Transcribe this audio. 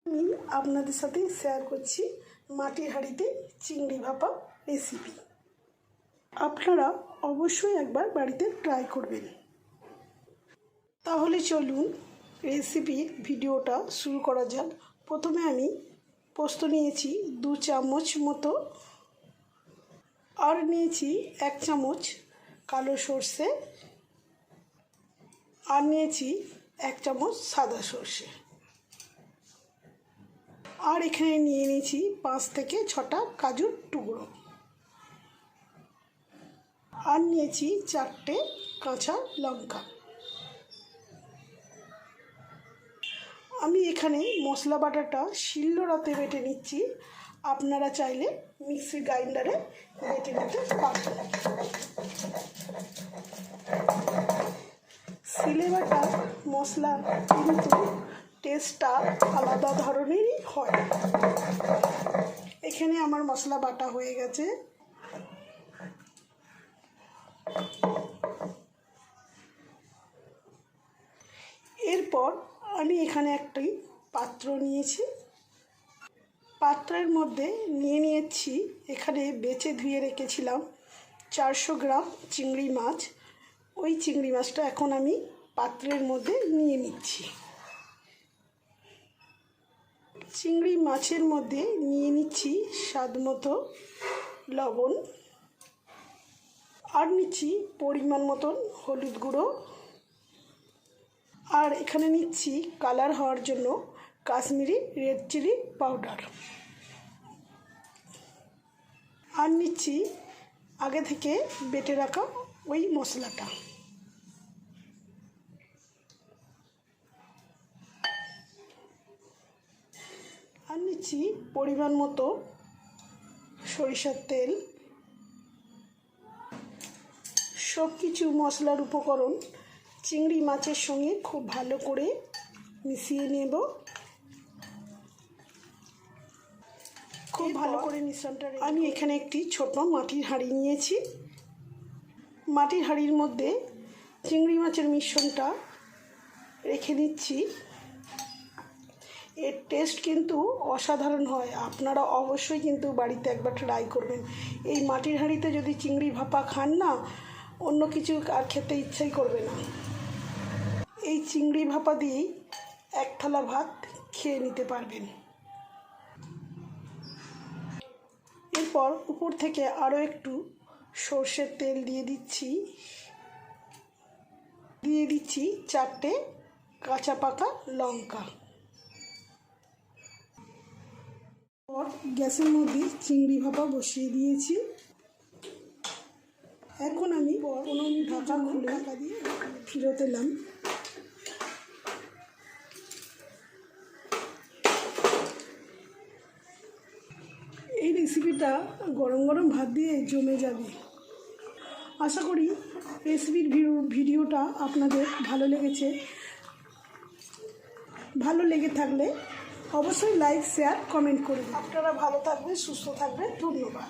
আমি আপনাদের সাথে শেয়ার করছি মাটির হাঁড়িতে চিংড়ি ভাপা রেসিপি। আপনারা অবশ্যই একবার বাড়িতে ট্রাই করবেন। তাহলে চলুন রেসিপির ভিডিওটা শুরু করা যাক। প্রথমে আমি পোস্ত নিয়েছি 2 চামচ মতো, আর নিয়েছি 1 চামচ কালো সর্ষে, আর নিয়েছি 1 চামচ সাদা সর্ষে, আর এখানে নিয়ে নিয়েছি 5 থেকে 6টা কাজুর টুকরো, আর নিয়েছি 4টে কাঁচা লঙ্কা। আমি এখানে মশলা বাটাটা শিলনোড়াতে বেটে নিচ্ছি, আপনারা চাইলে মিক্সি গ্রাইন্ডারে বেটে নিতে পারেন। শিলে বাটা মশলা কিন্তু টেস্টটা আলাদা ধরনেরই হয়। এখানে আমার মশলা বাটা হয়ে গেছে। এরপর আমি এখানে একটি পাত্র নিয়েছি। পাত্রের মধ্যে নিয়ে নিয়েছি, এখানে বেছে ধুয়ে রেখেছিলাম 400 গ্রাম চিংড়ি মাছ। ওই চিংড়ি মাছটা এখন আমি পাত্রের মধ্যে নিয়ে নিচ্ছি। চিংড়ি মাছের মধ্যে নিয়ে নিচ্ছি স্বাদ মতো লবণ, আর নিচ্ছি পরিমাণ মতন হলুদ গুঁড়ো, আর এখানে নিচ্ছি কালার হওয়ার জন্য কাশ্মীরি রেড চিলি পাউডার, আর নিচ্ছি আগে থেকে বেটে রাখা ওই মশলাটা। আর নিচ্ছি পরিমাণ মতো সরিষার তেল। সব কিছু মশলার উপকরণ চিংড়ি মাছের সঙ্গে খুব ভালো করে মিশিয়ে নেব। খুব ভালো করে মিশ্রণটা আমি এখানে একটি ছোট মাটির হাঁড়ি নিয়েছি। মাটির হাঁড়ির মধ্যে চিংড়ি মাছের মিশ্রণটা রেখে দিচ্ছি। এর টেস্ট কিন্তু অসাধারণ হয়, আপনারা অবশ্যই কিন্তু বাড়িতে একবার ট্রাই করবেন। এই মাটির হাঁড়িতে যদি চিংড়ি ভাপা খান না, অন্য কিছু আর খেতে ইচ্ছাই করবে না। এই চিংড়ি ভাপা দিয়েই 1 থালা ভাত খেয়ে নিতে পারবেন। এরপর উপর থেকে আরও একটু সর্ষের তেল দিয়ে দিচ্ছি। 4টে কাঁচা পাকা লঙ্কা। গ্যাসের মধ্যে চিংড়ি ভাপা বসিয়ে দিয়েছি। এখন আমি 15 মিনিট ঢাকা খুলে দিয়ে ফেরত এলাম। এই রেসিপিটা গরম গরম ভাত দিয়ে জমে যাবে। আশা করি রেসিপির ভিডিওটা আপনাদের ভালো লেগেছে। ভালো লেগে থাকলে অবশ্যই লাইক, শেয়ার, কমেন্ট করবেন। আপনারা ভালো থাকবেন, সুস্থ থাকবেন। ধন্যবাদ।